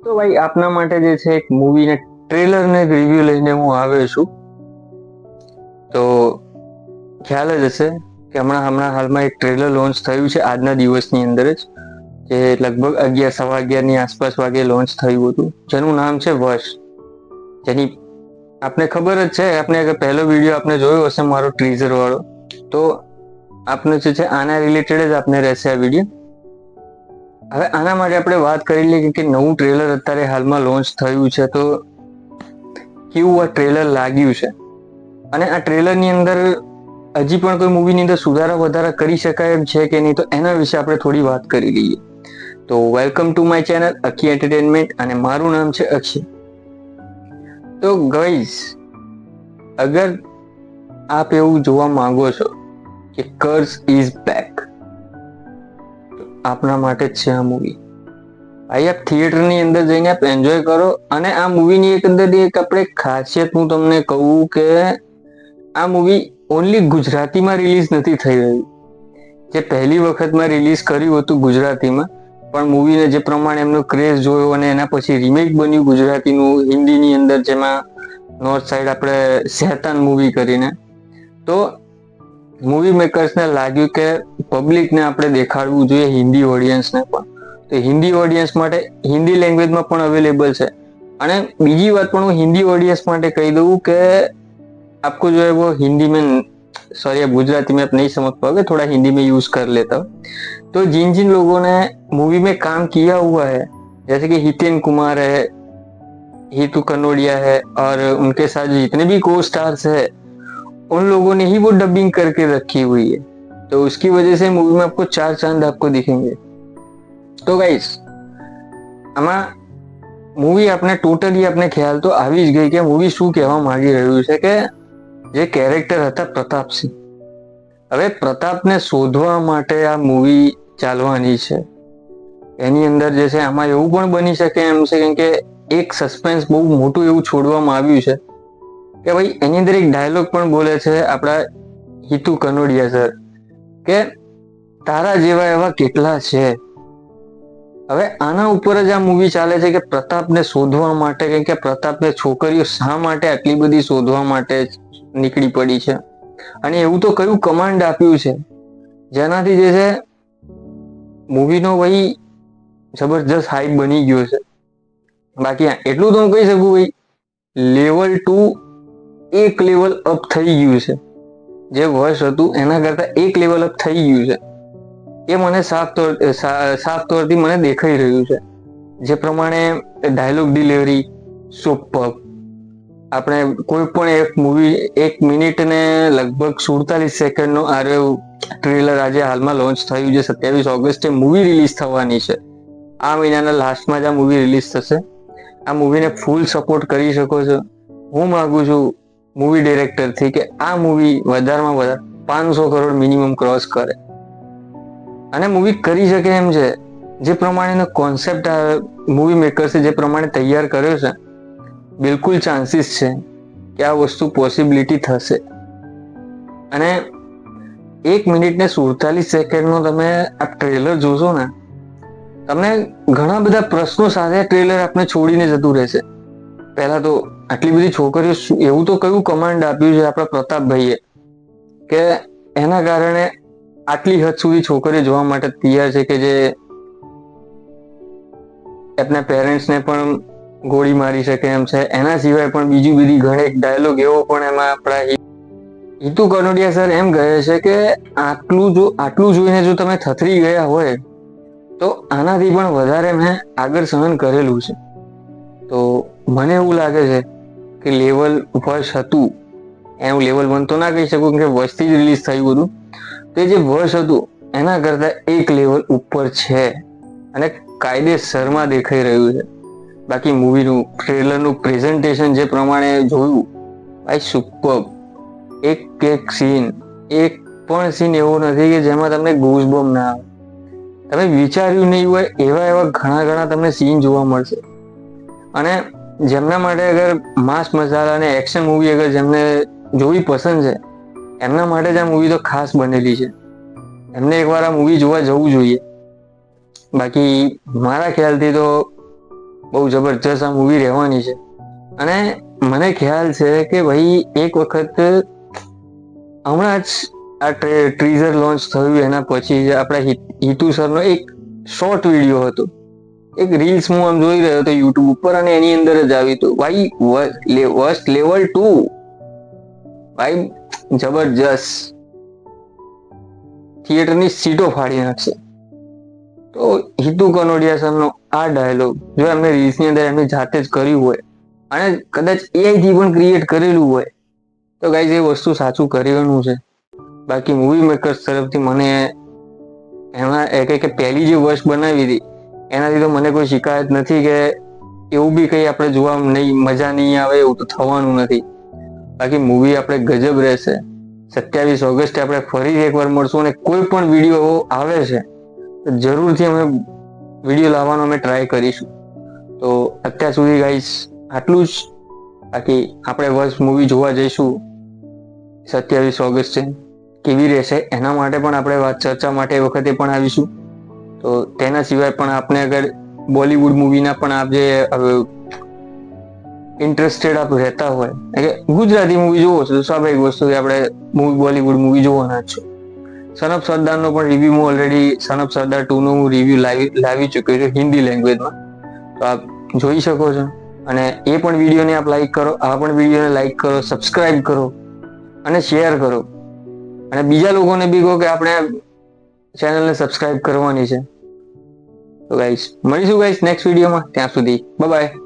તો ભાઈ આપના માટે જે છે એક મૂવીને ટ્રેલર ને રિવ્યુ લઈને હું આવ્યો છું. તો ખ્યાલ જ હશે કે હમણાં હાલમાં એક ટ્રેલર લોન્ચ થયું છે આજના દિવસની અંદર જ, જે લગભગ 11 સવા 11 ની આસપાસ વાગે લોન્ચ થયું હતું, જેનું નામ છે વશ. જેની આપને ખબર જ છે, આપણે પહેલો વિડીયો આપને જોયો હશે મારો ટીઝર વાળો, તો આપને જે છે આના રિલેટેડ જ આપને રહેશે આ વિડીયો. હવે આના માટે આપણે વાત કરી લઈએ કે નવું ટ્રેલર અત્યારે હાલમાં લોન્ચ થયું છે, તો કેવું આ ટ્રેલર લાગ્યું છે, અને આ ટ્રેલરની અંદર હજી પણ કોઈ મૂવીની અંદર સુધારા વધારા કરી શકાય એમ છે કે નહીં, તો એના વિશે આપણે થોડી વાત કરી લઈએ. તો welcome to my channel Akhi entertainment, અને મારું નામ છે અક્ષય. તો ગાઈસ, અગર આપ એવું જોવા માંગો છો કે કર્સ ઇઝ બેક, તો આપના માટે જ છે આ મૂવી. ભાઈ આપ થિયેટરની અંદર જઈને આપ એન્જોય કરો, અને આ મૂવીની એક અંદર એક આપણે ખાસિયત હું તમને કહું કે આ મૂવી ઓનલી ગુજરાતીમાં રિલીઝ નથી થઈ રહ્યું. જે પહેલી વખતમાં રિલીઝ કર્યું હતું ગુજરાતીમાં, પણ મૂવીને જે પ્રમાણે એમનો ક્રેઝ જોયો અને એના પછી રિમેક બન્યું ગુજરાતીનું હિન્દીની અંદર, જેમાં નોર્થ સાઈડ આપણે શેતાન મૂવી કરીને, તો મૂવી મેકર્સને લાગ્યું કે પબ્લિકને આપણે દેખાડવું જોઈએ, હિન્દી ઓડિયન્સને પણ. તો હિન્દી ઓડિયન્સ માટે હિન્દી લેંગ્વેજમાં પણ અવેલેબલ છે. અને બીજી વાત પણ હું હિન્દી ઓડિયન્સ માટે કહી દઉં કે आपको जो है वो हिंदी में, सॉरी अब गुजराती में आप नहीं समझ पाओगे, थोड़ा हिंदी में यूज कर लेता हूँ. तो जिन जिन लोगों ने मूवी में काम किया हुआ है, जैसे कि हितेन कुमार है, हितू कनोडिया है, और उनके साथ जितने भी को स्टार्स है, उन लोगों ने ही वो डबिंग करके रखी हुई है. तो उसकी वजह से मूवी में आपको 4 चांद आपको दिखेंगे. तो गाइस, આમાં મૂવી આપણે ટોટલી આપણે ખ્યાલ તો આવી જ ગઈ કે મૂવી શું કહેવા માંગી રહ્યું છે, કે જે કેરેક્ટર હતા પ્રતાપસિંહ, હવે પ્રતાપને શોધવા માટે આ મૂવી ચાલવાની છે. એની અંદર જે છે આમાં એવું પણ બની શકે એમ છે, કેમ કે એક સસ્પેન્સ બહુ મોટું એવું છોડવામાં આવ્યું છે કે ભાઈ એની અંદર એક ડાયલોગ પણ બોલે છે આપણા હિતુ કનોડિયા સર, કે તારા જેવા એવા કેટલા છે. હવે આના ઉપર જ આ મૂવી ચાલે છે કે પ્રતાપને શોધવા માટે, કેમ કે પ્રતાપને છોકરીઓ શા માટે આટલી બધી શોધવા માટે નીકળી પડી છે, અને એવું તો કયું કમાન્ડ આપ્યું છે જેનાથી જે છે મૂવીનો ભાઈ જબરજસ્ત હાઈપ બની ગયો છે. બાકી એટલું તો હું કહી શકું ભાઈ, લેવલ 2 એક લેવલ અપ થઈ ગયું છે. જે વર્ષ હતું એના કરતા એક લેવલ અપ થઈ ગયું છે, એ મને સાફ તોરથી મને દેખાઈ રહ્યું છે. જે પ્રમાણે ડાયલોગ ડિલિવરી સુપર, આપણે કોઈ પણ એક મૂવી 1 મિનિટ ને લગભગ 47 સેકન્ડનો આર્યો ટ્રેલર આજે હાલમાં લોન્ચ થયું છે. 27 ઓગસ્ટે મૂવી રિલીઝ થવાની છે. આ મહિનાના લાસ્ટમાં જ આ મૂવી રિલીઝ થશે. આ મૂવીને ફૂલ સપોર્ટ કરી શકો છો. હું માંગુ છું મૂવી ડિરેક્ટરથી કે આ મૂવી વધારેમાં વધારે 500 કરોડ મિનિમમ ક્રોસ કરે, અને મૂવી કરી શકે એમ છે. જે પ્રમાણેનો કોન્સેપ્ટ આ મૂવી મેકર્સે જે પ્રમાણે તૈયાર કર્યો છે, બિલકુલ ચાન્સીસ છે કે આ વસ્તુ પોસિબિલિટી થશે. અને 1 મિનિટ ને 47 સેકન્ડનો તમે આ ટ્રેલર જોશો ને, તમને ઘણા બધા પ્રશ્નો સાથે ટ્રેલર આપને છોડીને જતું રહેશે. પહેલા તો આટલી બધી છોકરીઓ, એવું તો કયું કમાન્ડ આપ્યું છે આપણા પ્રતાપભાઈએ કે એના કારણે આટલી હદ સુધી છોકરીઓ જોવા માટે તૈયાર છે, કે જે એમના પેરેન્ટ્સને પણ ગોળી મારી શકે એમ છે. એના સિવાય પણ બીજી બધી ઘણી ડાયલોગ એવો પણ એમાં આપણા હિતુ કનોડિયા સર એમ કહે છે કે આટલું જોઈને જો તમે થથરી ગયા હોય, તો આનાથી પણ વધારે મેં આગળ સહન કરેલું છે. તો મને એવું લાગે છે કે લેવલ વર્ષ હતું, એનું લેવલ 1 તો ના કહી શકું કે વર્ષથી જ રિલીઝ થયું હતું, તે જે વર્ષ હતું એના કરતા એક લેવલ ઉપર છે, અને કાયદેસરમાં દેખાઈ રહ્યું છે. બાકી મૂવીનું ટ્રેલરનું પ્રેઝન્ટેશન જે પ્રમાણે જોયું, ભાઈ સુપર. એક સીન, એક પણ સીન એવો નથી કે જેમાં તમને ગૂઝબમ્પ ના આવે. તમે વિચાર્યું નહીં હોય એવા ઘણા તમને સીન જોવા મળશે. અને જેમના માટે અગર માસ મસાલા અને એક્શન મૂવી અગર જેમને જોવી પસંદ છે, એમના માટે જ આ મૂવી તો ખાસ બનેલી છે. એમને એકવાર આ મૂવી જોવા જવું જોઈએ. બાકી મારા ખ્યાલથી તો બહુ જબરજસ્ત આ મૂવી રહેવાની છે. અને મને ખ્યાલ છે કે ભાઈ એક વખત હમણાં જ આ ટ્રીઝર લોન્ચ થયું એના પછી આપણા હિતુ સરનો એક શોર્ટ વિડીયો હતો, એક રીલ્સ હું આમ જોઈ રહ્યો હતો યુટ્યુબ ઉપર, અને એની અંદર જ આવી હતું ભાઈ વર્સ્ટ લેવલ 2, ભાઈ જબરજસ્ત, થિયેટરની સીટો ફાડી નાખશે. તો હિતુ કનોડિયા સરનો આ ડાયલોગ જો એમને રીલ્સની અંદર એમને જાતે જ કર્યું હોય અને કદાચ એઆઈ થી પણ ક્રિએટ કરેલું હોય તો ગાઈઝ એ વસ્તુ સાચું કરેલું છે. બાકી મૂવી મેકર્સ તરફથી મને એમાં કે પહેલી જે વર્ષ બનાવી હતી એનાથી તો મને કોઈ શિકાયત નથી કે એવું બી કંઈ આપણે જોવા નહીં, મજા નહીં આવે એવું તો થવાનું નથી. બાકી મૂવી આપણે ગજબ રહેશે. 27 ઓગસ્ટે આપણે ફરી એકવાર મળશું, અને કોઈ પણ વિડીયો આવે છે જરૂરથી અમે વિડીયો લાવવાનો અમે ટ્રાય કરીશું. તો અત્યાર સુધી ગાઈસ આટલું જ. બાકી આપણે વર્ષ મૂવી જોવા જઈશું 27 ઓગસ્ટે, કેવી રહેશે એના માટે પણ આપણે ચર્ચા માટે વખતે પણ આવીશું. તો તેના સિવાય પણ આપણે અગર બોલિવૂડ મૂવીના પણ આપ જે ઇન્ટરેસ્ટેડ આપ રહેતા હોય કે ગુજરાતી મૂવી જોવો છો તો સ્વાભાવિક વસ્તુ કે આપણે બોલિવૂડ મૂવી જોવાના જ છો. સન ઓફ સરદારનો પણ રિવ્યુ હું ઓલરેડી સન ઓફ સરદાર 2 નો હું રિવ્યુ લાવી ચૂક્યો છું હિન્દી લેંગ્વેજમાં, તો આપ જોઈ શકો છો. અને એ પણ વિડીયોને આપ લાઈક કરો, આ પણ વિડીયોને લાઈક કરો, સબસ્ક્રાઇબ કરો અને શેર કરો, અને બીજા લોકોને બી કહો કે આપણે ચેનલને સબસ્ક્રાઇબ કરવાની છે. તો ગાઈસ મળીશું ગાઈસ નેક્સ્ટ વિડીયોમાં, ત્યાં સુધી બાય બાય.